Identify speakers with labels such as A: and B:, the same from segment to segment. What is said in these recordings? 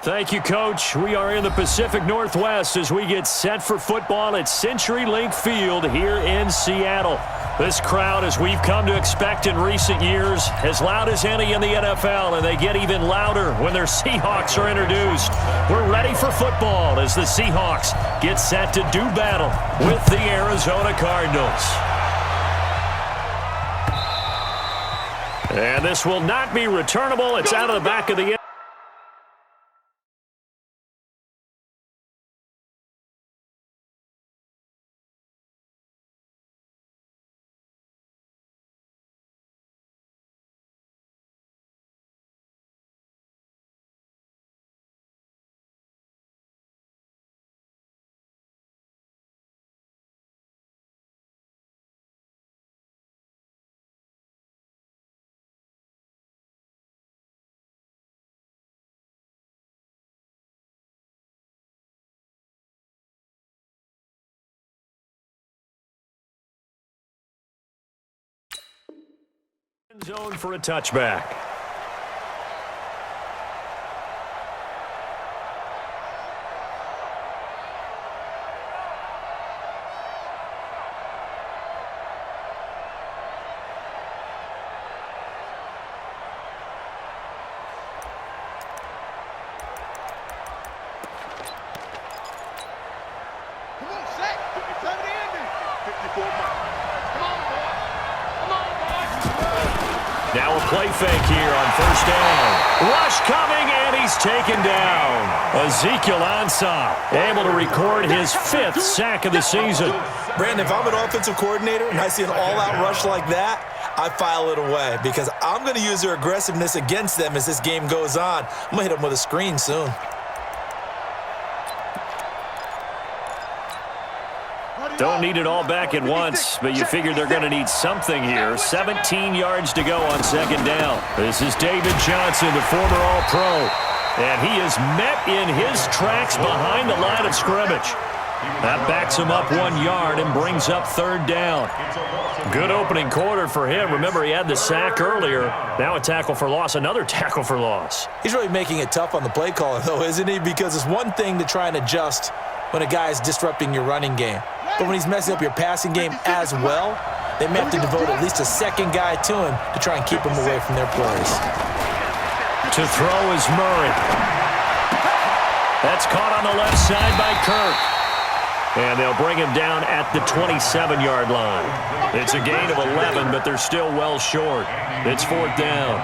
A: Thank you, Coach. We are in the Pacific Northwest as we get set for football at CenturyLink Field here in Seattle. This crowd, as we've come to expect in recent years, as loud as any in the NFL, and they get even louder when their Seahawks are introduced. We're ready for football as the Seahawks get set to do battle with the Arizona Cardinals. And this will not be returnable. It's out of the back of the end. Zone for a touchback.
B: Come on, Shaq. 57 ending. 54 miles. Come on, boy. Come on, boy.
A: Now a play fake here on first down. Rush coming, and he's taken down. Ezekiel Ansah able to record his 5th sack of the season.
C: Brandon, if I'm an offensive coordinator and I see an all-out rush like that, I file it away because I'm going to use their aggressiveness against them as this game goes on. I'm going to hit them with a screen soon.
A: Don't need it all back at once, but you figure they're going to need something here. 17 yards to go on second down. This is David Johnson, the former All-Pro, and he is met in his tracks behind the line of scrimmage. That backs him up 1 yard and brings up third down. Good opening quarter for him. Remember, he had the sack earlier. Now a tackle for loss, another tackle for loss.
C: He's really making it tough on the play caller, though, isn't he? Because it's one thing to try and adjust when a guy is disrupting your running game. But when he's messing up your passing game as well, they may have to devote at least a second guy to him to try and keep him away from their plays.
A: To throw is Murray. That's caught on the left side by Kirk. And they'll bring him down at the 27-yard line. It's a gain of 11, but they're still well short. It's fourth down.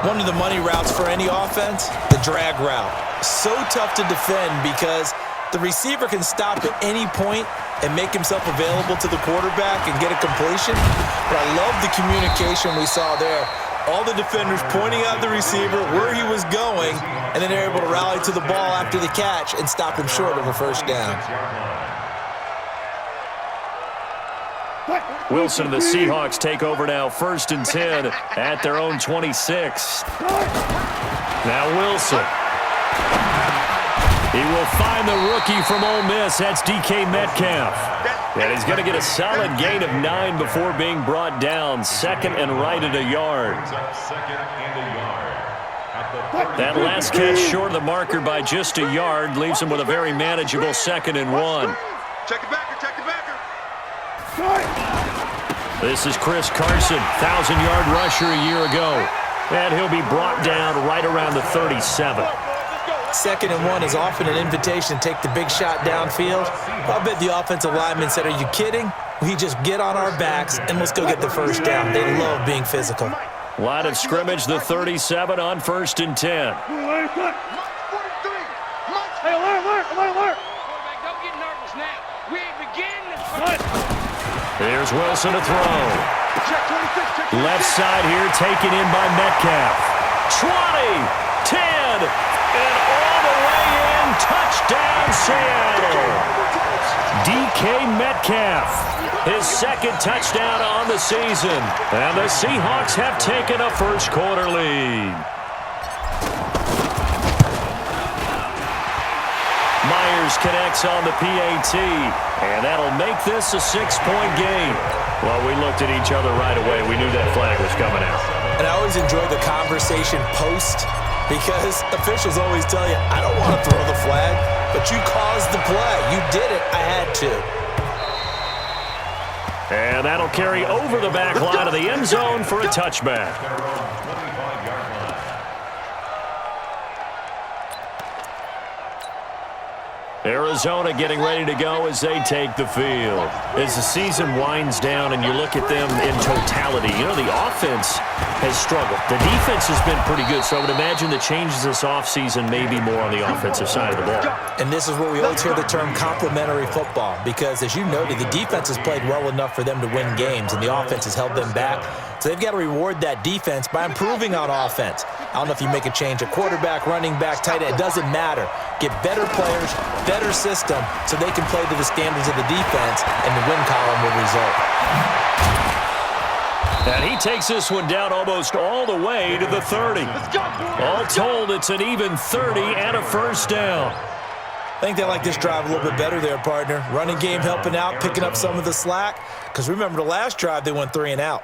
C: One of the money routes for any offense, the drag route. So tough to defend because the receiver can stop at any point and make himself available to the quarterback and get a completion. But I love the communication we saw there. All the defenders pointing out the receiver, where he was going, and then they're able to rally to the ball after the catch and stop him short of a first down.
A: Wilson and the Seahawks take over now, 1st and 10 at their own 26. Now Wilson. He will find the rookie from Ole Miss. That's DK Metcalf. And he's going to get a solid gain of 9 before being brought down. Second and right at a yard. That last catch short of the marker by just a yard leaves him with a very manageable 2nd and 1.
B: Check it backer, check it backer.
A: This is Chris Carson, 1,000-yard rusher a year ago. And he'll be brought down right around the 37.
C: 2nd and 1 is often an invitation to take the big shot downfield. I'll bet the offensive lineman said, "Are you kidding? We just get on our backs and let's go get the first down." They love being physical.
A: Line of scrimmage, the 37 on 1st and 10.
B: Hey, alert. Don't get nervous now. We ain't beginning.
A: Here's Wilson to throw. Left side here taken in by Metcalf. 20, 10, and all the way in. Touchdown, Seattle. DK Metcalf, his 2nd touchdown on the season. And the Seahawks have taken a first-quarter lead. Myers connects on the PAT, and that'll make this a 6-point game. Well, we looked at each other right away. We knew that flag was coming out.
C: And I always enjoy the conversation post because officials always tell you, I don't want to throw the flag, but you caused the play. You did it. I had to.
A: And that'll carry over the back line of the end zone for a touchback. Arizona getting ready to go as they take the field. As the season winds down and you look at them in totality, you know, the offense has struggled. The defense has been pretty good, so I would imagine the changes this offseason may be more on the offensive side of the ball.
C: And this is where we always hear the term complementary football because, as you noted, the defense has played well enough for them to win games, and the offense has held them back. So they've got to reward that defense by improving on offense. I don't know if you make a change at quarterback, running back, tight end. It doesn't matter. Get better players, better system, so they can play to the standards of the defense, and the win column will result.
A: And he takes this one down almost all the way to the 30. All told, it's an even 30 and a first down.
C: I think they like this drive a little bit better there, partner. Running game helping out, picking up some of the slack. Because remember, the last drive, they went 3 and out.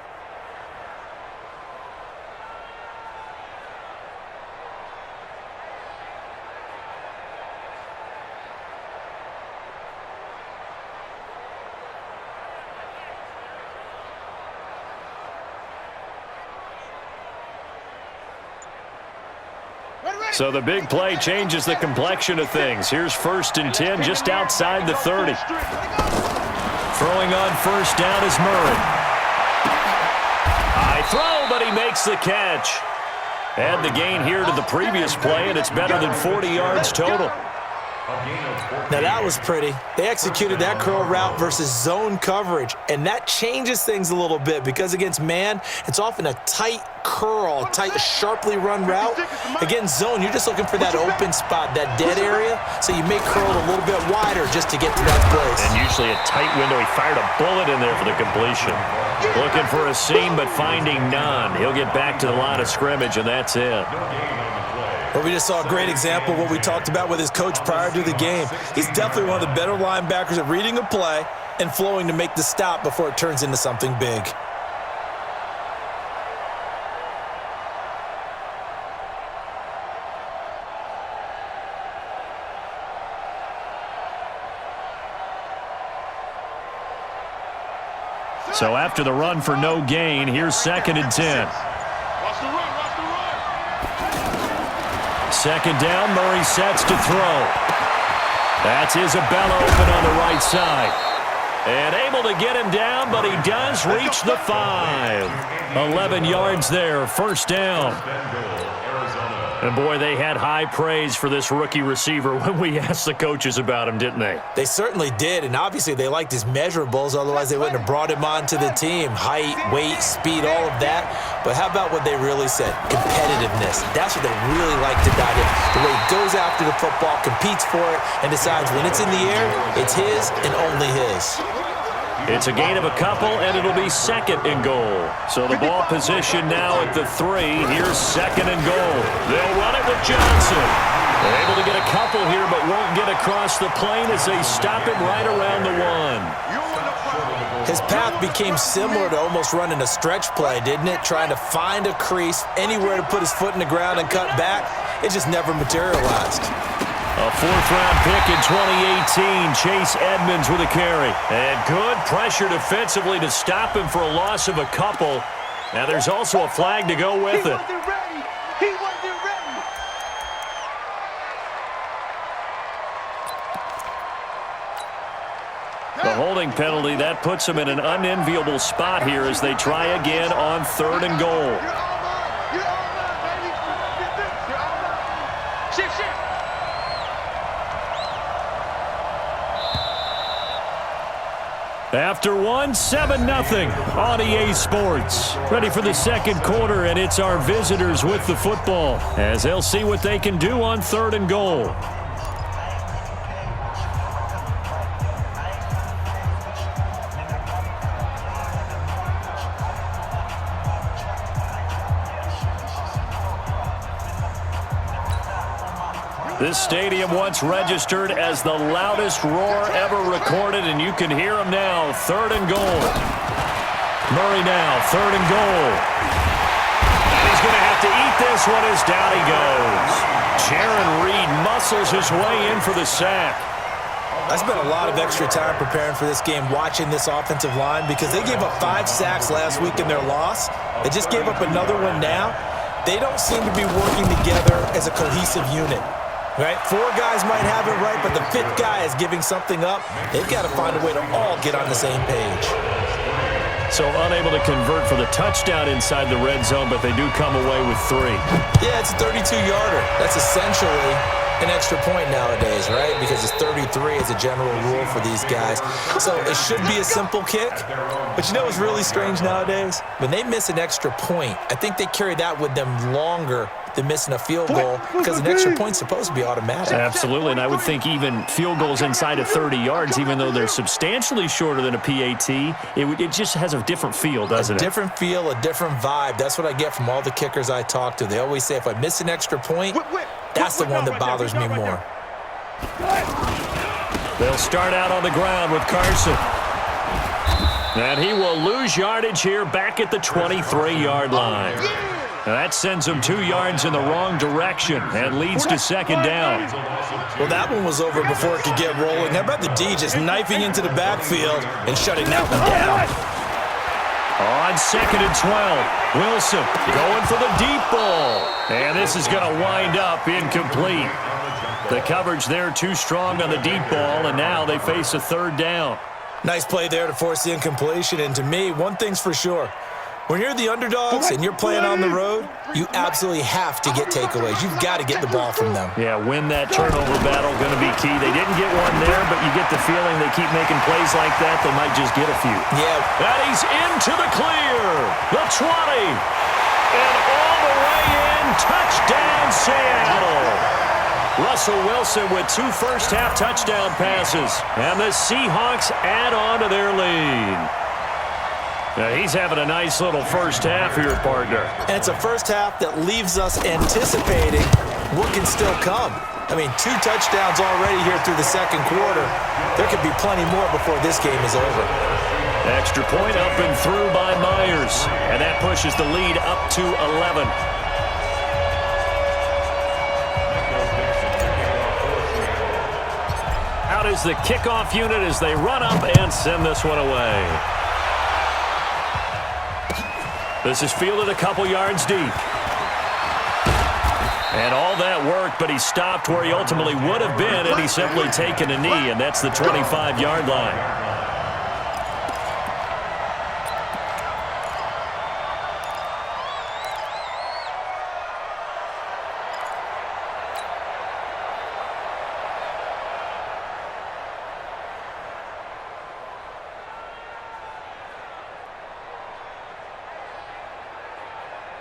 A: So the big play changes the complexion of things. Here's 1st and 10 just outside the 30. Throwing on first down is Murray. High throw, but he makes the catch. Add the gain here to the previous play, and it's better than 40 yards total.
C: Now that was pretty. They executed that curl route versus zone coverage, and that changes things a little bit because against man, it's often a tight curl, tight, sharply run route. Against zone, you're just looking for that open spot, that dead area, so you may curl it a little bit wider just to get to that place.
A: And usually a tight window. He fired a bullet in there for the completion. Looking for a seam, but finding none. He'll get back to the line of scrimmage, and that's it.
C: Well, we just saw a great example of what we talked about with his coach prior to the game. He's definitely one of the better linebackers at reading a play and flowing to make the stop before it turns into something big.
A: So after the run for no gain, here's 2nd and 10. Second down, Murray sets to throw. That's Isabella open on the right side. And able to get him down, but he does reach the 5. 11 yards there, first down. And boy, they had high praise for this rookie receiver when we asked the coaches about him, didn't they?
C: They certainly did, and obviously they liked his measurables, otherwise they wouldn't have brought him onto the team. Height, weight, speed, all of that. But how about what they really said? Competitiveness. That's what they really liked about him. The way he goes after the football, competes for it, and decides when it's in the air, it's his and only his.
A: It's a gain of a couple, and it'll be 2nd and goal. So the ball position now at the 3. Here's 2nd and goal. They'll run it with Johnson. They're able to get a couple here, but won't get across the plane as they stop him right around the 1.
C: His path became similar to almost running a stretch play, didn't it? Trying to find a crease, anywhere to put his foot in the ground and cut back. It just never materialized.
A: A 4th-round pick in 2018, Chase Edmonds with a carry. And good pressure defensively to stop him for a loss of a couple. Now there's also a flag to go with it.
B: He wasn't ready.
A: The holding penalty, that puts him in an unenviable spot here as they try again on 3rd and goal.
B: You're all mine. You're all mine, baby. You're all mine. Shift.
A: After 7-0 on EA Sports. Ready for the 2nd quarter, and it's our visitors with the football as they'll see what they can do on 3rd and goal. This stadium once registered as the loudest roar ever recorded, and you can hear them now. 3rd and goal. Murray now, 3rd and goal. to eat this one as down he goes. Jaron Reed muscles his way in for the sack.
C: I spent a lot of extra time preparing for this game watching this offensive line because they gave up 5 sacks last week in their loss. They just gave up another one now. They don't seem to be working together as a cohesive unit. Right? 4 guys might have it right, but the 5th guy is giving something up. They've got to find a way to all get on the same page.
A: So unable to convert for the touchdown inside the red zone, but they do come away with 3.
C: Yeah, it's a 32-yarder. That's essentially an extra point nowadays, right? Because it's 33 as a general rule for these guys. So it should be a simple kick. But you know what's really strange nowadays? When they miss an extra point, I think they carry that with them longer than missing a field goal because an extra point's supposed to be automatic.
A: Absolutely, and I would think even field goals inside of 30 yards, even though they're substantially shorter than a PAT, it just has a different feel, doesn't it?
C: A different feel, a different vibe. That's what I get from all the kickers I talk to. They always say if I miss an extra point, that's the one that bothers me more.
A: They'll start out on the ground with Carson. And he will lose yardage here back at the 23-yard line. Now that sends him 2 yards in the wrong direction and leads to second down.
C: Well, that one was over before it could get rolling. How about the D just knifing into the backfield and shutting that one down?
A: On second and 12, Wilson going for the deep ball. And this is going to wind up incomplete. The coverage there too strong on the deep ball, and now they face a 3rd down.
C: Nice play there to force the incompletion. And to me, one thing's for sure. When you're the underdogs and you're playing on the road, you absolutely have to get takeaways. You've got to get the ball from them.
A: Yeah, win that turnover battle, going to be key. They didn't get one there, but you get the feeling they keep making plays like that, they might just get a few.
C: Yeah.
A: And he's into the clear. The 20. And all the way in. Touchdown, Seattle. Russell Wilson with 2 first-half touchdown passes. And the Seahawks add on to their lead. Now he's having a nice little first half here, partner.
C: And it's a first half that leaves us anticipating what can still come. I mean, 2 touchdowns already here through the second quarter. There could be plenty more before this game is over.
A: Extra point up and through by Myers. And that pushes the lead up to 11. Out is the kickoff unit as they run up and send this one away. This is fielded a couple yards deep. And all that work, but he stopped where he ultimately would have been, and he's simply taken a knee, and that's the 25-yard line.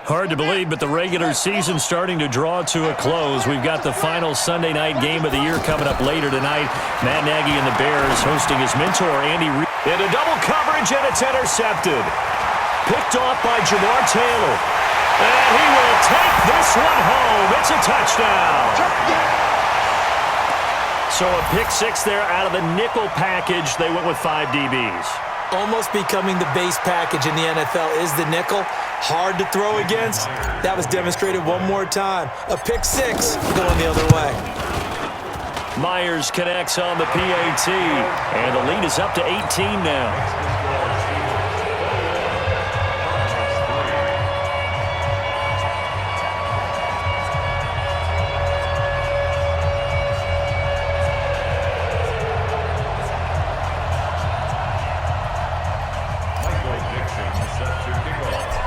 A: Hard to believe, but the regular season starting to draw to a close. We've got the final Sunday night game of the year coming up later tonight. Matt Nagy and the Bears hosting his mentor, Andy Reid. Into double coverage, and it's intercepted. Picked off by Jamar Taylor. And he will take this one home. It's a touchdown. So a pick 6 there out of the nickel package. They went with 5 DBs.
C: Almost becoming the base package in the NFL is the nickel. Hard to throw against. That was demonstrated one more time. A pick 6 going the other way.
A: Myers connects on the PAT, and the lead is up to 18 now.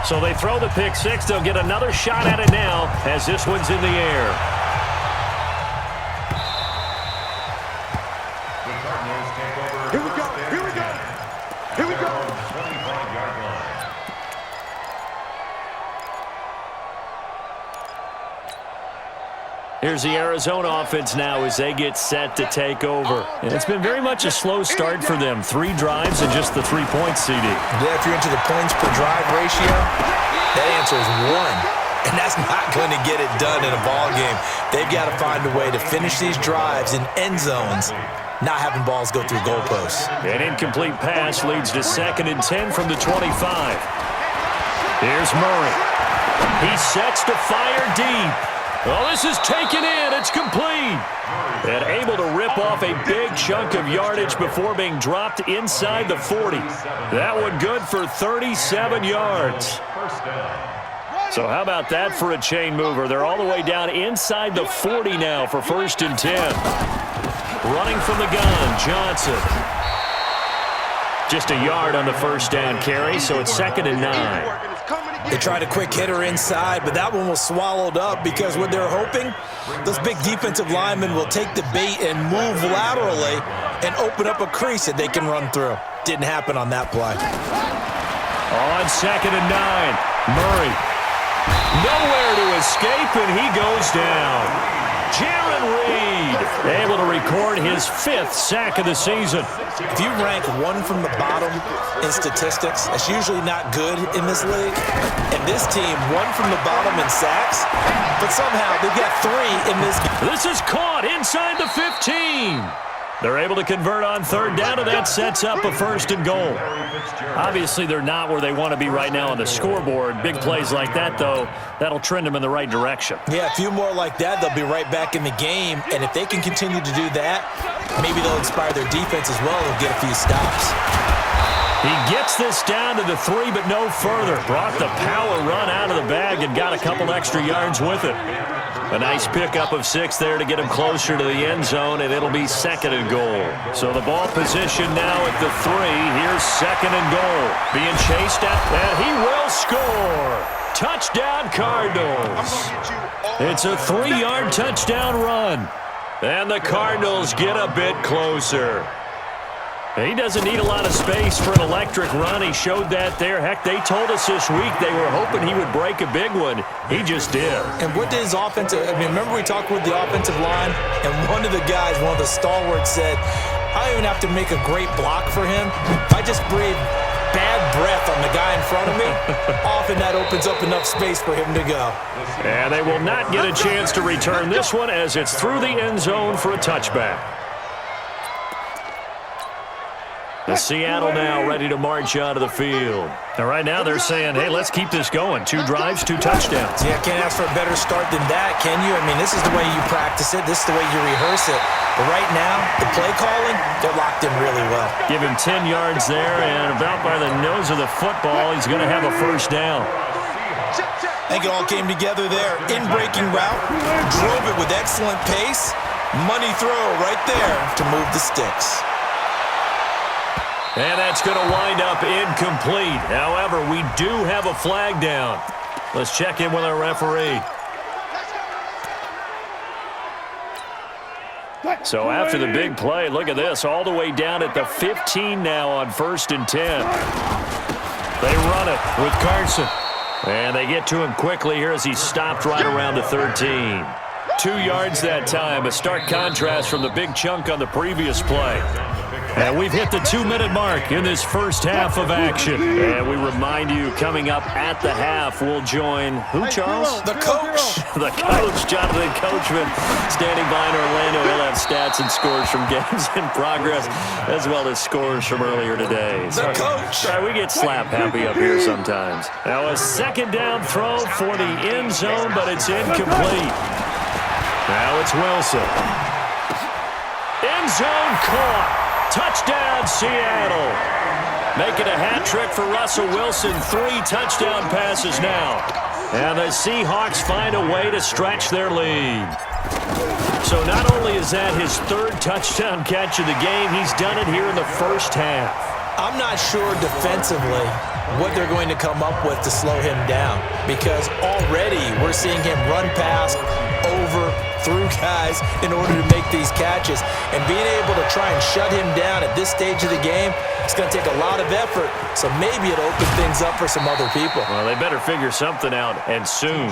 A: So they throw the pick 6. They'll get another shot at it now as this one's in the air.
B: Here we go. Here we go. Here we go.
A: Here's the Arizona offense now as they get set to take over. And it's been very much a slow start for them. 3 drives and just the 3 points, CD.
C: Yeah, if you're into the points per drive ratio, that answer is 1. And that's not going to get it done in a ball game. They've got to find a way to finish these drives in end zones, not having balls go through goalposts.
A: An incomplete pass leads to 2nd and 10 from the 25. Here's Murray. He sets to fire deep. Well, this is taken in. It's complete. And able to rip off a big chunk of yardage before being dropped inside the 40. That one good for 37 yards. So how about that for a chain mover? They're all the way down inside the 40 now for 1st and 10. Running from the gun, Johnson. Just a yard on the first down carry, so it's 2nd and 9.
C: They tried a quick hitter inside, but that one was swallowed up because what they're hoping, those big defensive linemen will take the bait and move laterally and open up a crease that they can run through. Didn't happen on that play.
A: On 2nd and 9, Murray. Nowhere to escape, and he goes down. Jaron Reed able to record his 5th sack of the season.
C: If you rank one from the bottom in statistics, that's usually not good in this league. And this team, one from the bottom in sacks, but somehow they've got 3 in this game.
A: This is caught inside the 15. They're able to convert on 3rd down, and that sets up a 1st and goal. Obviously, they're not where they want to be right now on the scoreboard. Big plays like that, though, that'll trend them in the right direction.
C: Yeah, a few more like that, they'll be right back in the game. And if they can continue to do that, maybe they'll inspire their defense as well and get a few stops.
A: He gets this down to the 3, but no further. Brought the power run out of the bag and got a couple extra yards with it. A nice pickup of 6 there to get him closer to the end zone, and it'll be 2nd and goal. So the ball position now at the 3. Here's 2nd and goal. Being chased out, and he will score. Touchdown, Cardinals. It's a 3-yard touchdown run. And the Cardinals get a bit closer. He doesn't need a lot of space for an electric run. He showed that there. Heck, they told us this week they were hoping he would break a big one. He just did.
C: And what did his offensive – remember we talked with the offensive line? And one of the guys, one of the stalwarts said, I don't even have to make a great block for him. If I just breathe bad breath on the guy in front of me, often that opens up enough space for him to go.
A: And they will not get a chance to return this one as it's through the end zone for a touchback. The Seattle now ready to march out of the field. Now, right now they're saying, hey, let's keep this going. 2 drives, 2 touchdowns.
C: Yeah, can't ask for a better start than that, can you? I mean, this is the way you practice it. This is the way you rehearse it. But right now, the play calling, they're locked in really well.
A: Give him 10 yards there, and about by the nose of the football, he's going to have a 1st down.
C: I think it all came together there. In-breaking route, drove it with excellent pace. Money throw right there to move the sticks.
A: And that's going to wind up incomplete. However, we do have a flag down. Let's check in with our referee. So after the big play, look at this, all the way down at the 15 now on 1st and 10. They run it with Carson. And they get to him quickly here as he's stopped right around the 13. 2 yards that time, a stark contrast from the big chunk on the previous play. And we've hit the 2-minute mark in this first half of action. And we remind you, coming up at the half, we'll join who, Charles?
C: The coach.
A: The coach, Jonathan Coachman, standing by in Orlando. He'll have stats and scores from games in progress, as well as scores from earlier today.
C: The coach.
A: We get slap happy up here sometimes. Now a 2nd down throw for the end zone, but it's incomplete. Now it's Wilson. End zone caught. Touchdown, Seattle. Making a hat trick for Russell Wilson. 3 touchdown passes now. And the Seahawks find a way to stretch their lead. So not only is that his 3rd touchdown catch of the game, he's done it here in the first half.
C: I'm not sure defensively what they're going to come up with to slow him down, because already we're seeing him run past, over, through guys in order to make these catches. And being able to try and shut him down at this stage of the game, it's going to take a lot of effort. So maybe it'll open things up for some other people.
A: Well, they better figure something out, and soon.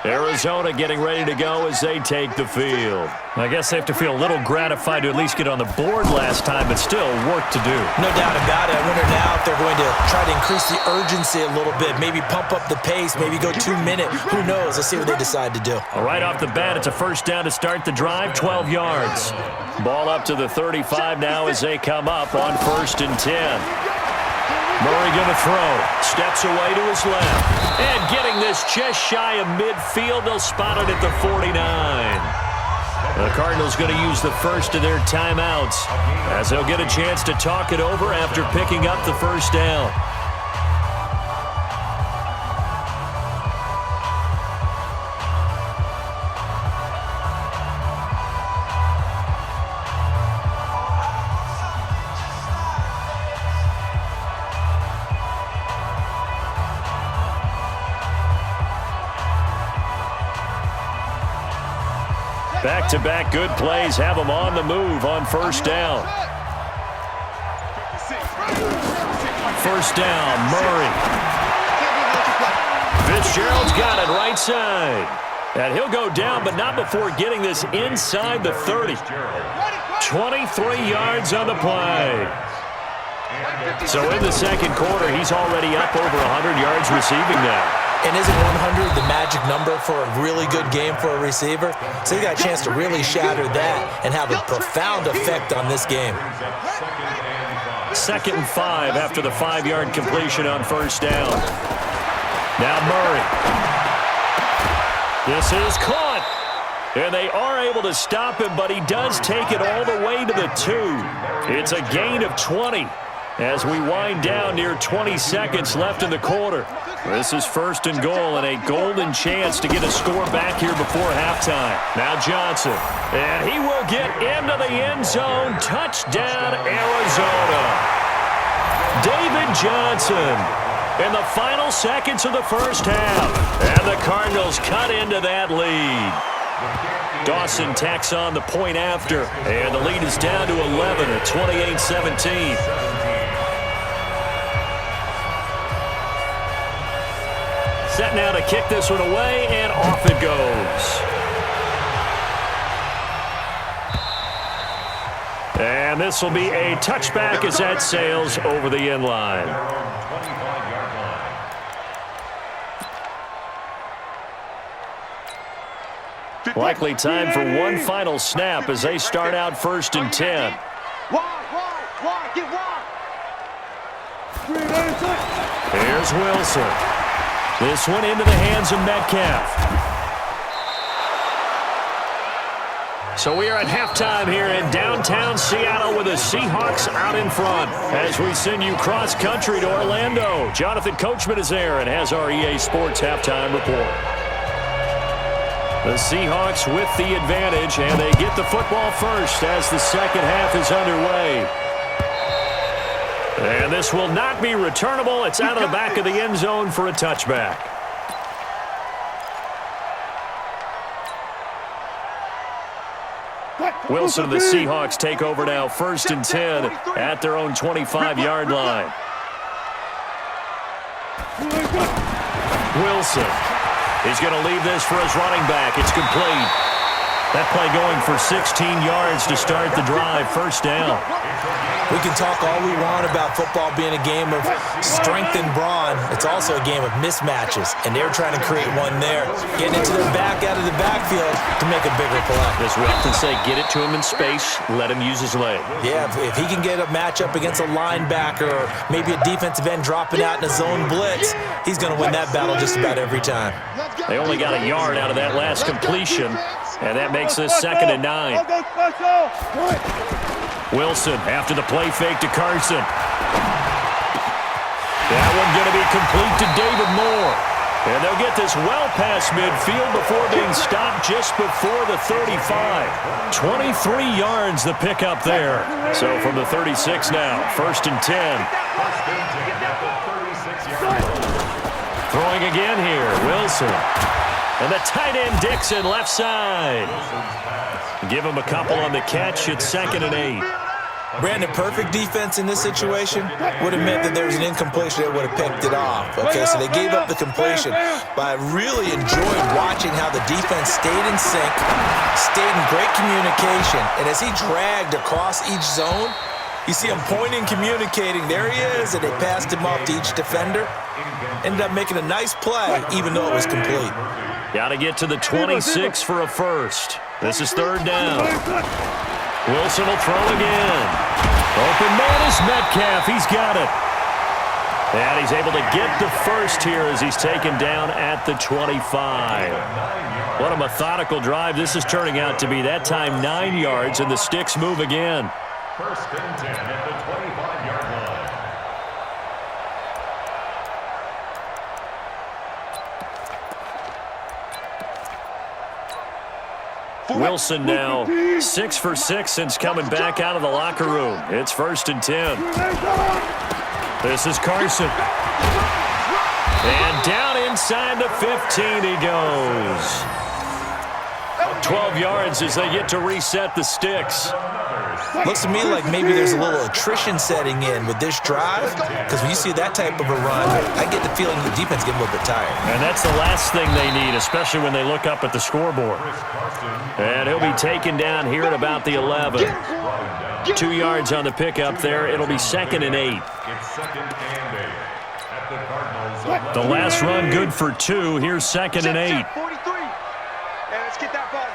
A: Arizona getting ready to go as they take the field. I guess they have to feel a little gratified to at least get on the board last time, but still work to do.
C: No doubt about it. I wonder now if they're going going to try to increase the urgency a little bit, maybe pump up the pace, maybe go 2 minute. Who knows? Let's see what they decide to do.
A: Right off the bat, it's a first down to start the drive, 12 yards. Ball up to the 35 now as they come up on 1st and 10. Murray going to throw. Steps away to his left. And getting this just shy of midfield. They'll spot it at the 49. The Cardinals going to use the first of their timeouts as they'll get a chance to talk it over after picking up the first down. Back-to-back good plays have them on the move on first down. First down, Murray. Fitzgerald's got it right side. And he'll go down, but not before getting this inside the 30. 23 yards on the play. So in the second quarter, he's already up over 100 yards receiving now.
C: And isn't 100 the magic number for a really good game for a receiver? So he got a chance to really shatter that and have a profound effect on this game.
A: 2nd and 5 after the 5-yard completion on first down. Now Murray. This is caught. And they are able to stop him, but he does take it all the way to the 2. It's a gain of 20 as we wind down near 20 seconds left in the quarter. This is 1st and goal and a golden chance to get a score back here before halftime. Now Johnson, and he will get into the end zone. Touchdown, Arizona. David Johnson in the final seconds of the first half. And the Cardinals cut into that lead. Dawson tacks on the point after, and the lead is down to 11 at 28-17. Set now to kick this one away, and off it goes. And this will be a touchback as that sails over the end line. Likely time for one final snap as they start out 1st and 10.
B: Wide, get wide.
A: Here's Wilson. This one into the hands of Metcalf. So we are at halftime here in downtown Seattle with the Seahawks out in front. As we send you cross-country to Orlando, Jonathan Coachman is there and has our EA Sports halftime report. The Seahawks with the advantage, and they get the football first as the second half is underway. And this will not be returnable. It's out of the back of the end zone for a touchback. Wilson and the Seahawks take over now 1st and 10 at their own 25-yard line. Wilson. He's going to leave this for his running back. It's complete. That play going for 16 yards to start the drive. First down.
C: We can talk all we want about football being a game of strength and brawn. It's also a game of mismatches, and they're trying to create one there. Getting it to their back out of the backfield to make a bigger play.
A: As we often say, get it to him in space, let him use his leg.
C: Yeah, if he can get a matchup against a linebacker or maybe a defensive end dropping out in a zone blitz, he's going to win that battle just about every time.
A: They only got a yard out of that last completion, and that makes this 2nd and 9. Wilson after the play fake to Carson. That one going to be complete to David Moore. And they'll get this well past midfield before being stopped just before the 35. 23 yards the pickup there. So from the 36 now, 1st and 10. Throwing again here, Wilson. And the tight end Dixon left side. Give him a couple on the catch. It's 2nd and 8.
C: Brandon, perfect defense in this situation would have meant that there was an incompletion that would have picked it off. Okay, so they gave up the completion. But I really enjoyed watching how the defense stayed in sync, stayed in great communication. And as he dragged across each zone, You see him pointing, communicating. There he is, and they passed him off to each defender. Ended up making a nice play, even though it was complete.
A: Got to get to the 26 for a first. This is third down. Wilson will throw again. Open man is Metcalf. He's got it. And he's able to get the first here as he's taken down at the 25. What a methodical drive this is turning out to be. That time 9 yards, and the sticks move again.
D: First and 10 at the 25-yard line.
A: Wilson now 6 for 6 since coming back out of the locker room. It's first and 10. This is Carson. And down inside the 15 he goes. 12 yards as they get to reset the sticks.
C: Looks to me like maybe there's a little attrition setting in with this drive, because when you see that type of a run, I get the feeling the defense getting a little bit tired.
A: And that's the last thing they need, especially when they look up at the scoreboard. And he'll be taken down here at about the 11. 2 yards on the pickup there. It'll be 2nd and 8. The last run good for 2. Here's 2nd and 8.
B: Let's get that ball,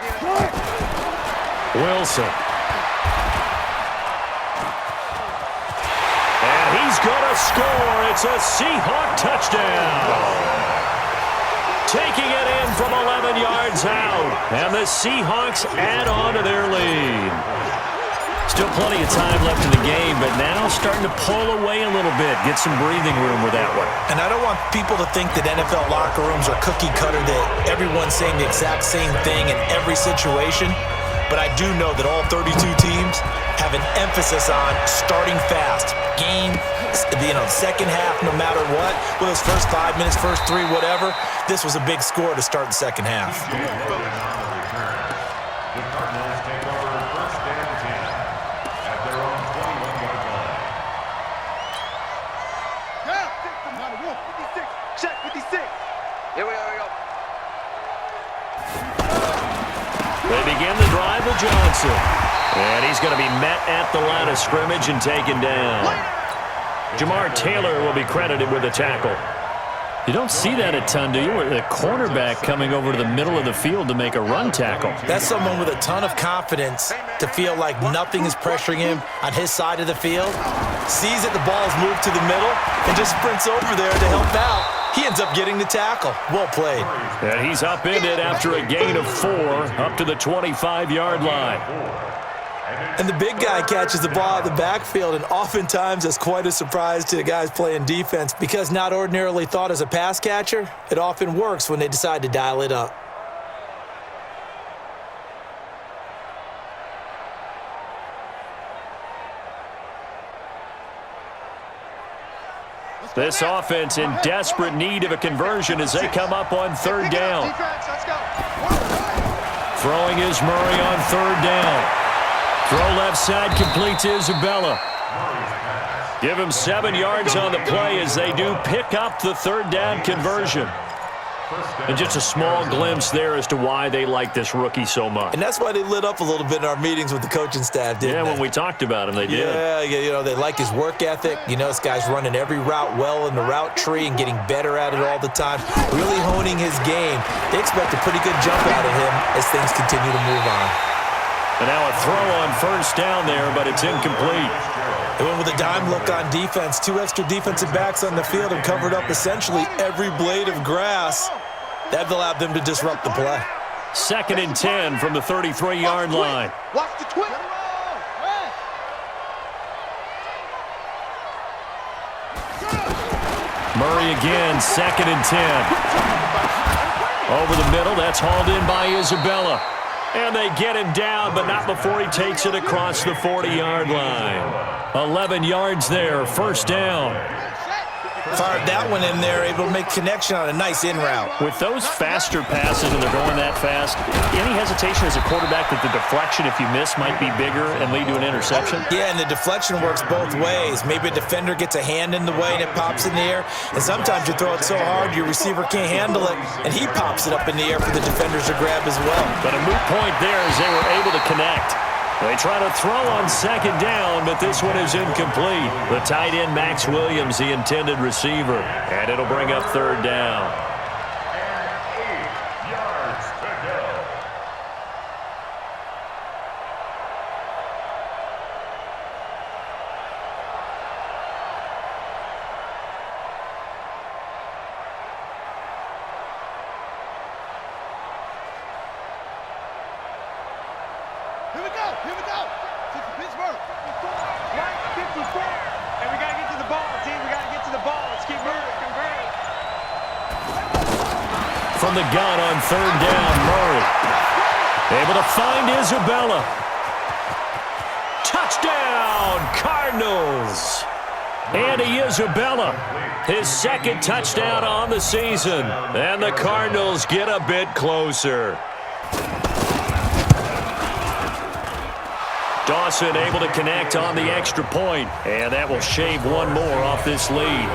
A: Wilson. And he's going to score. It's a Seahawk touchdown. Taking it in from 11 yards out. And the Seahawks add on to their lead. Still plenty of time left in the game, but now starting to pull away a little bit. Get some breathing room with that one.
C: And I don't want people to think that NFL locker rooms are cookie cutter, that everyone's saying the exact same thing in every situation. But I do know that all 32 teams have an emphasis on starting fast. Game, second half, no matter what. Whether it's first 5 minutes, first 3, whatever. This was a big score to start the second half.
A: They begin the drive with Johnson. And he's going to be met at the line of scrimmage and taken down. Jamar Taylor will be credited with a tackle. You don't see that a ton, do you? The cornerback coming over to the middle of the field to make a run tackle.
C: That's someone with a ton of confidence to feel like nothing is pressuring him on his side of the field. Sees that the ball's moved to the middle and just sprints over there to help out. He ends up getting the tackle. Well played.
A: And he's upended after a gain of 4 up to the 25-yard line.
C: And the big guy catches the ball out of the backfield, and oftentimes that's quite a surprise to the guys playing defense, because not ordinarily thought as a pass catcher, it often works when they decide to dial it up.
A: This offense in desperate need of a conversion as they come up on third down. Throwing is Murray on third down. Throw left side, completes Isabella. Give him 7 yards on the play as they do pick up the third down conversion. And just a small glimpse there as to why they like this rookie so much.
C: And that's why they lit up a little bit in our meetings with the coaching staff, didn't they?
A: Yeah, when we talked about him, they did.
C: Yeah, they like his work ethic. This guy's running every route well in the route tree and getting better at it all the time, really honing his game. They expect a pretty good jump out of him as things continue to move on.
A: And now a throw on first down there, but it's incomplete.
C: They went with a dime look on defense. 2 extra defensive backs on the field and covered up essentially every blade of grass. That allowed them to disrupt the play.
A: 2nd and 10 from the 33-yard line.
B: Watch the twist.
A: Murray again, 2nd and 10. Over the middle, that's hauled in by Isabella. And they get him down, but not before he takes it across the 40-yard line. 11 yards there, first down.
C: Fired that one in there, able to make connection on a nice in route.
A: With those faster passes and they're going that fast, any hesitation as a quarterback that the deflection, if you miss, might be bigger and lead to an interception?
C: Yeah, and the deflection works both ways. Maybe a defender gets a hand in the way and it pops in the air, and sometimes you throw it so hard your receiver can't handle it, and he pops it up in the air for the defenders to grab as well.
A: But a moot point there as they were able to connect. They try to throw on second down, but this one is incomplete. The tight end, Max Williams, the intended receiver. And it'll bring up third down.
D: And 8 yards to go.
B: Here we go. Here we go. Pittsburgh. Right, 54. And we got to get to the ball, team. We got to get to the ball. Let's keep moving.
A: From the gun on third down, Murray. Able to find Isabella. Touchdown, Cardinals. Andy Isabella, his second touchdown on the season. And the Cardinals get a bit closer. Dawson able to connect on the extra point, and that will shave one more off this lead.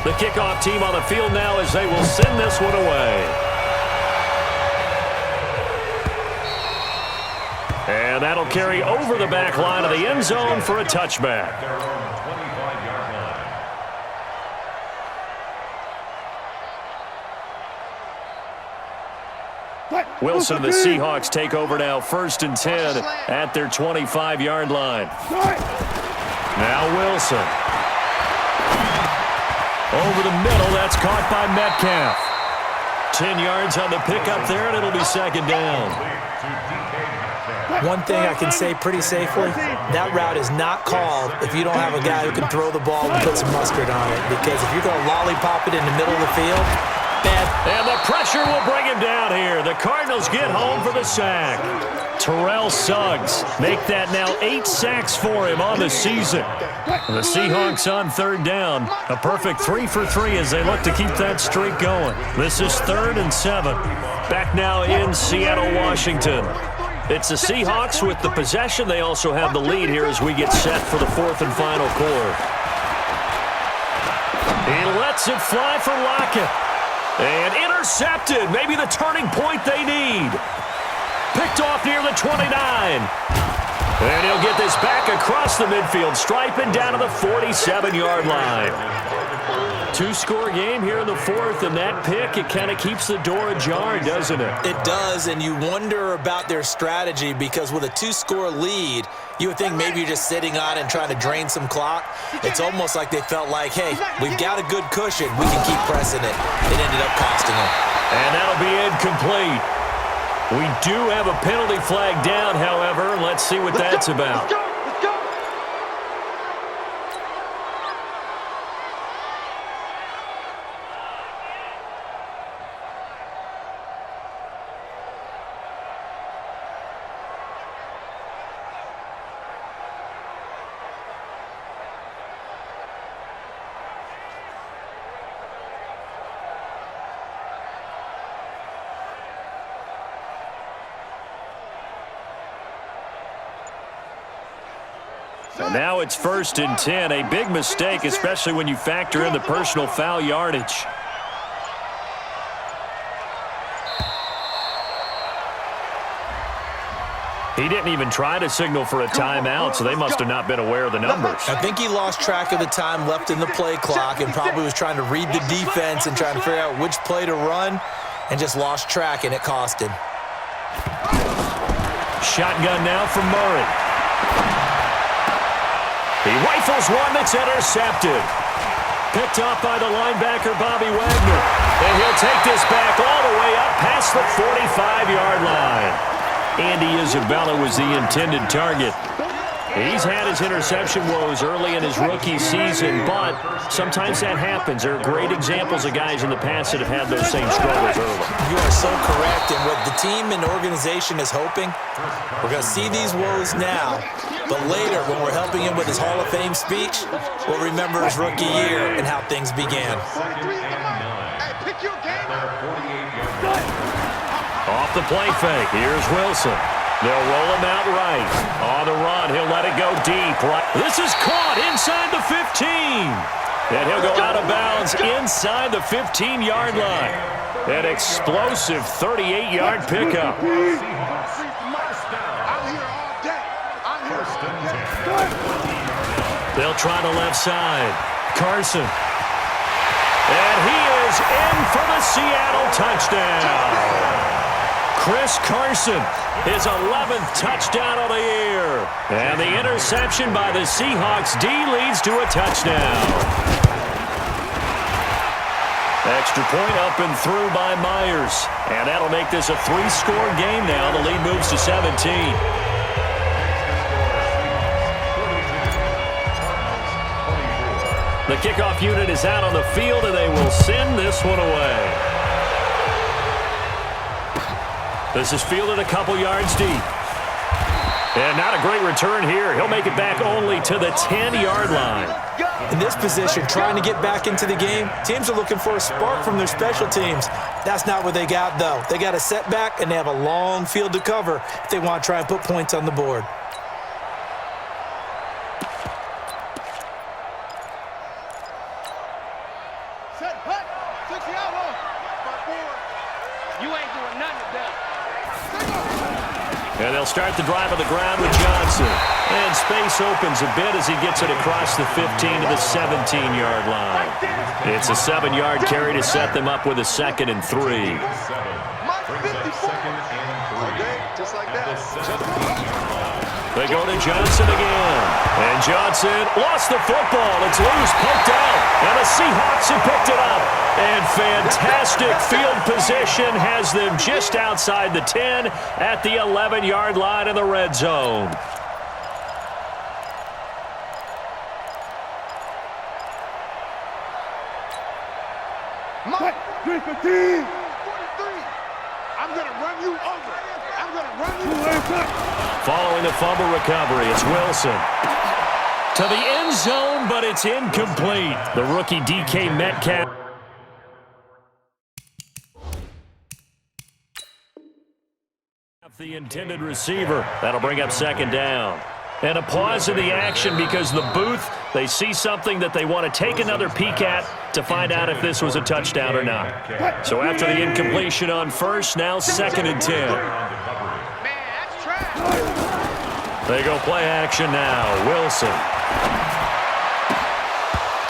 A: The kickoff team on the field now as they will send this one away. And that'll carry over the back line of the end zone for a touchback.
D: Their own 25-yard line.
A: Wilson and the Seahawks take over now, 1st and 10 at their 25-yard line. Now Wilson. Over the middle, that's caught by Metcalf. 10 yards on the pickup there, and it'll be second down.
C: One thing I can say pretty safely, that route is not called if you don't have a guy who can throw the ball and put some mustard on it. Because if you're going to lollipop it in the middle of the field, bad.
A: And the pressure will bring him down here. The Cardinals get home for the sack. Terrell Suggs make that now 8 sacks for him on the season. The Seahawks on third down. A perfect 3 for 3 as they look to keep that streak going. This is 3rd and 7. Back now in Seattle, Washington. It's the Seahawks with the possession. They also have the lead here as we get set for the 4th and final quarter. He lets it fly for Lockett. And intercepted. Maybe the turning point they need. Picked off near the 29. And he'll get this back across the midfield stripe and down to the 47-yard line. 2-score game here in the 4th, and that pick, it kind of keeps the door ajar, doesn't it?
C: It does, and you wonder about their strategy because with a 2-score lead, you would think maybe you're just sitting on it and trying to drain some clock. It's almost like they felt like, hey, we've got a good cushion. We can keep pressing it. It ended up costing them.
A: And that'll be incomplete. We do have a penalty flag down, however. Let's see what that's about. So now it's 1st and 10. A big mistake, especially when you factor in the personal foul yardage. He didn't even try to signal for a timeout, so they must have not been aware of the numbers.
C: I think he lost track of the time left in the play clock and probably was trying to read the defense and trying to figure out which play to run and just lost track, and it cost him.
A: Shotgun now from Murray. He rifles one that's intercepted. Picked off by the linebacker, Bobby Wagner. And he'll take this back all the way up past the 45-yard line. Andy Isabella was the intended target. He's had his interception woes early in his rookie season, but sometimes that happens. There are great examples of guys in the past that have had those same struggles early.
C: You are so correct, and what the team and organization is hoping, we're going to see these woes now, but later when we're helping him with his Hall of Fame speech, we'll remember his rookie year and how things began.
A: Off the play fake, here's Wilson. They'll roll him out right. On the run, he'll let it go deep. Right. This is caught inside the 15. And he'll go out of bounds inside the 15-yard line. An explosive 38-yard pickup.
B: I'm here all day. I'm here all day.
A: They'll try the left side. Carson. And he is in for the Seattle touchdown. Chris Carson, his 11th touchdown of the year. And the interception by the Seahawks D leads to a touchdown. Extra point up and through by Myers. And that'll make this a 3-score game now. The lead moves to 17. The kickoff unit is out on the field, and they will send this one away. This is fielded a couple yards deep. And not a great return here. He'll make it back only to the 10-yard line.
C: In this position, trying to get back into the game, teams are looking for a spark from their special teams. That's not what they got, though. They got a setback, and they have a long field to cover if they want to try and put points on the board.
A: And they'll start the drive on the ground with Johnson. And space opens a bit as he gets it across the 15 to the 17-yard line. It's a 7-yard carry to set them up with a 2nd and 3.
B: Just like that.
A: They go to Johnson again. And Johnson lost the football. It's loose, poked out. And the Seahawks have picked it up. And fantastic field position has them just outside the 10 at the 11-yard line in the red zone.
B: Mike, 315. 43. I'm going to run you over. I'm going to run you over.
A: Following the fumble recovery, it's Wilson. To the end zone, but it's incomplete. The rookie DK Metcalf. The intended receiver. That'll bring up 2nd down. And a pause in the action because the booth, they see something that they want to take another peek at to find out if this was a touchdown or not. So after the incompletion on first, now 2nd and 10. They go play action now. Wilson.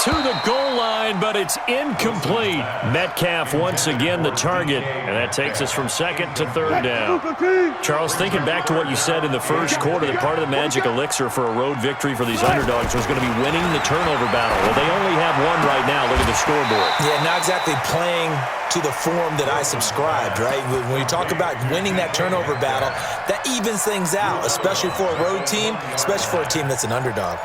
A: To the goal line, but it's incomplete. Metcalf once again the target, and that takes us from 2nd to 3rd down. Charles, thinking back to what you said in the first quarter, that part of the magic elixir for a road victory for these underdogs was going to be winning the turnover battle. Well, they only have one right now. Look at the scoreboard.
C: Yeah, not exactly playing to the form that I subscribed, right? When you talk about winning that turnover battle, that evens things out, especially for a road team, especially for a team that's an underdog.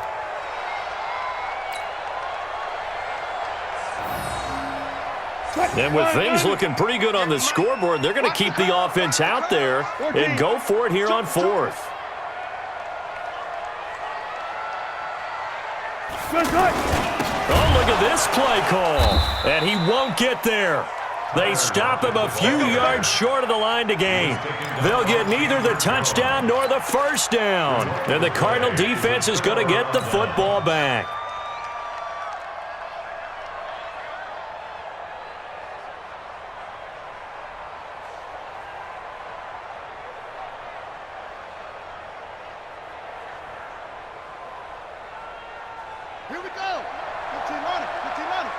A: And with things looking pretty good on the scoreboard, they're going to keep the offense out there and go for it here on 4th. Oh, look at this play call. And he won't get there. They stop him a few yards short of the line to gain. They'll get neither the touchdown nor the first down. And the Cardinal defense is going to get the football back.
B: Here we go. 15 on it. 15 on it.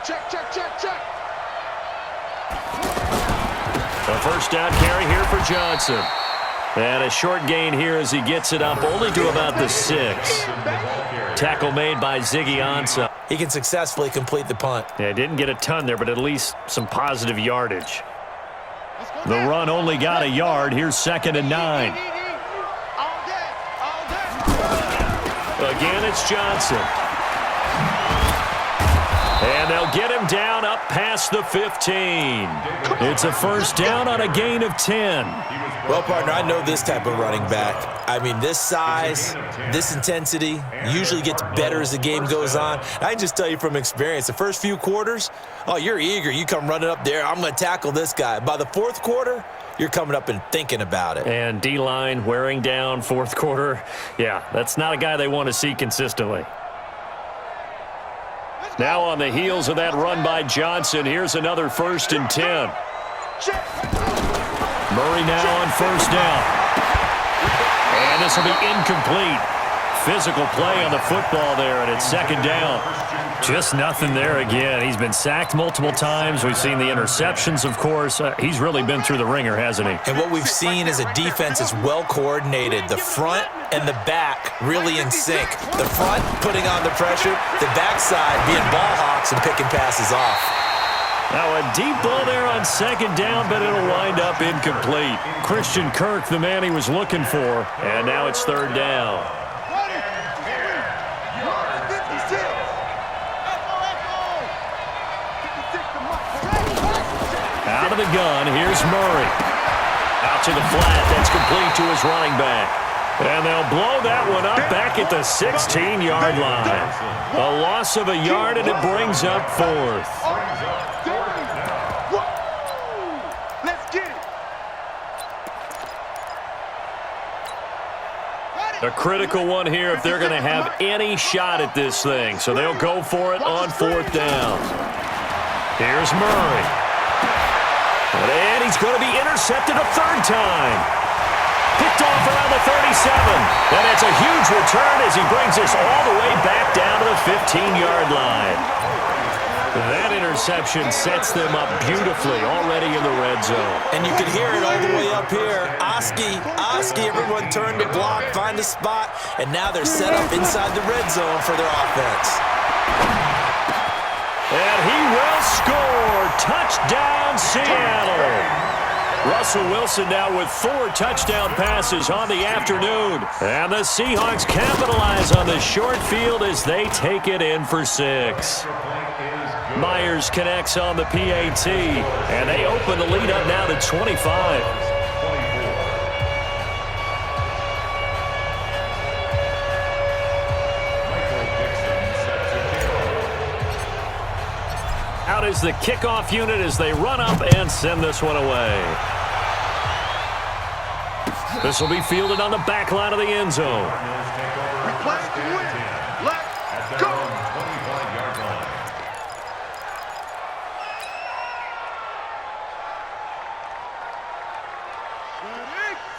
B: Check, check, check, check.
A: A first down carry here for Johnson. And a short gain here as he gets it up only to about the 6. Tackle made by Ziggy Ansah.
C: He can successfully complete the punt.
A: Yeah, didn't get a ton there, but at least some positive yardage. The run only got a yard. Here's 2nd and 9. Again, it's Johnson. And they'll get him down up past the 15. It's a first down on a gain of 10.
C: Well, partner, I know this type of running back. I mean, this size, this intensity usually gets better as the game goes on. I can just tell you from experience, the first few quarters, oh, you're eager. You come running up there, I'm going to tackle this guy. By the 4th quarter, you're coming up and thinking about it.
A: And D-line wearing down 4th quarter. Yeah, that's not a guy they want to see consistently.
B: Let's
A: Now on the heels of that run by Johnson, here's another 1st and 10. Murray now on 1st down. And this will be incomplete. Physical play on the football there, and it's 2nd down. Just nothing there again. He's been sacked multiple times. We've seen the interceptions, of course. He's really been through the ringer, hasn't he?
C: And what we've seen is a defense is well coordinated. The front and the back really in sync. The front putting on the pressure, the backside being ball hawks and picking passes off.
A: Now a deep ball there on 2nd down, but it'll wind up incomplete. Christian Kirk, the man he was looking for, and now it's 3rd down. Out of the gun, here's Murray. Out to the flat, that's complete to his running back. And they'll blow that one up back at the 16-yard line. A loss of a yard, and it brings up 4th.
B: Let's get it.
A: A critical one here if they're going to have any shot at this thing. So they'll go for it on 4th down. Here's Murray. And he's going to be intercepted a 3rd time. Picked off around the 37. And it's a huge return as he brings us all the way back down to the 15-yard line. That interception sets them up beautifully already in the red zone.
C: And you can hear it all the way up here. Oski, everyone turned to block, find a spot, and now they're set up inside the red zone for their offense.
A: And he will score. Touchdown, Seattle. Russell Wilson now with 4 touchdown passes on the afternoon. And the Seahawks capitalize on the short field as they take it in for 6. Myers connects on the PAT, and they open the lead up now to 25. Out is the kickoff unit as they run up and send this one away. This will be fielded on the back line of the end zone.
B: We play to win. Let's go.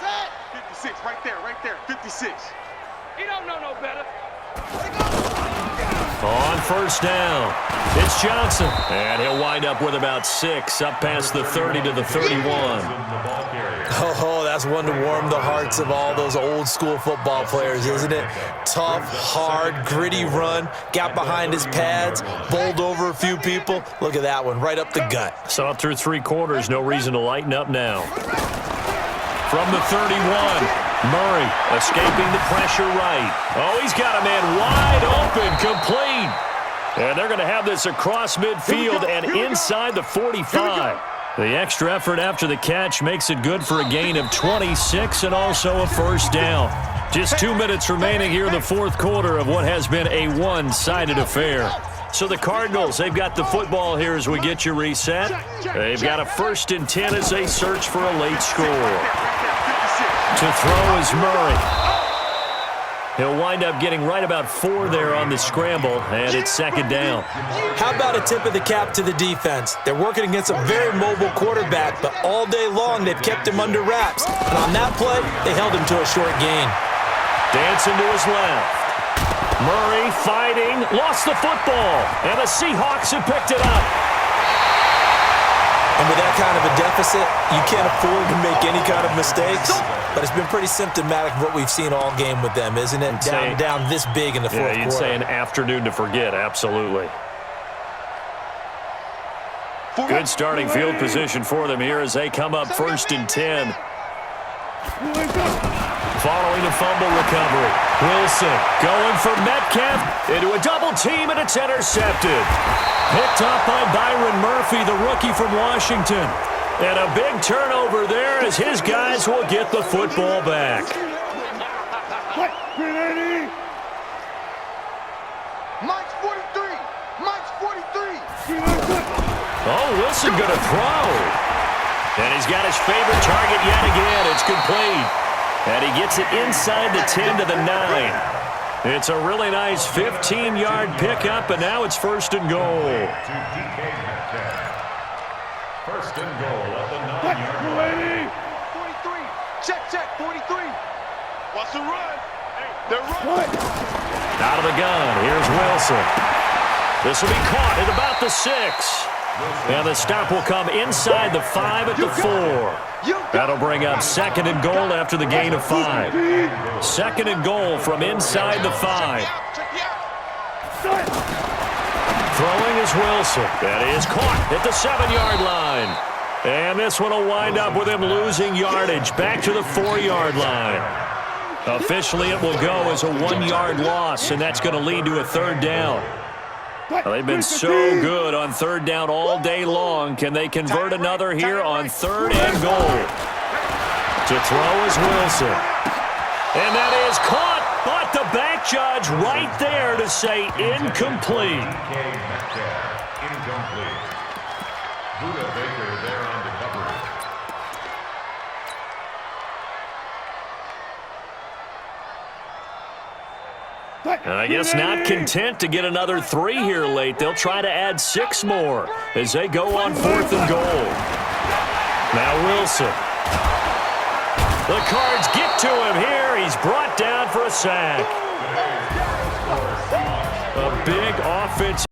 B: Set. 56, right there, 56. You don't know no better.
A: On 1st down, it's Johnson. And he'll wind up with about 6, up past the 30 to the 31.
C: Oh, that's one to warm the hearts of all those old school football players, isn't it? Tough, hard, gritty run, got behind his pads, bowled over a few people. Look at that one, right up the gut.
A: Saw it through 3 quarters, no reason to lighten up now. From the 31, Murray escaping the pressure right. Oh, he's got a man wide open, complete. And they're going to have this across midfield and inside the 45. The extra effort after the catch makes it good for a gain of 26 and also a 1st down. Just 2 minutes remaining here in the 4th quarter of what has been a one-sided affair. So the Cardinals, they've got the football here as we get you reset. They've got a 1st and 10 as they search for a late score. To throw is Murray. He'll wind up getting right about 4 there on the scramble, and it's 2nd down.
C: How about a tip of the cap to the defense? They're working against a very mobile quarterback, but all day long they've kept him under wraps. And on that play, they held him to a short gain.
A: Dancing to his left. Murray fighting, lost the football, and the Seahawks have picked it up.
C: And with that kind of a deficit, you can't afford to make any kind of mistakes. But it's been pretty symptomatic of what we've seen all game with them, isn't it? Down this big in the 4th quarter.
A: Yeah, you'd say an afternoon to forget, absolutely. Good starting field position for them here as they come up 1st and 10. Following a fumble recovery. Wilson going for Metcalf into a double team, and it's intercepted. Picked up by Byron Murphy, the rookie from Washington. And a big turnover there as his guys will get the football back.
B: Mike's 43. Mike's 43.
A: Oh, Wilson going to throw. And he's got his favorite target yet again. It's complete. And he gets it inside the 10 to the 9. It's a really nice 15-yard pickup, and now it's first and goal.
D: To DK Metcalf. First and goal at the 9-yard line.
B: 43. Check, 43. Wants to run. Hey, they're running.
A: Out of the gun, here's Wilson. This will be caught at about the 6. And the stop will come inside the 5 at the 4. That'll bring up second and goal after the gain of 5. Second and goal from inside the 5. Throwing is Wilson. That is caught at the 7-yard line. And this one will wind up with him losing yardage back to the 4-yard line. Officially, it will go as a 1-yard loss, and that's going to lead to a third down. Well, they've been so good on third down all day long. Can they convert another here on third and goal? To throw is Wilson. And that is caught, but the back judge right there to say incomplete.
D: DK Metcalf, incomplete. Buda Baker there on the coverage.
A: And I guess not content to get another 3 here late. They'll try to add 6 more as they go on fourth and goal. Now Wilson. The Cards get to him here. He's brought down for a sack. A big offense.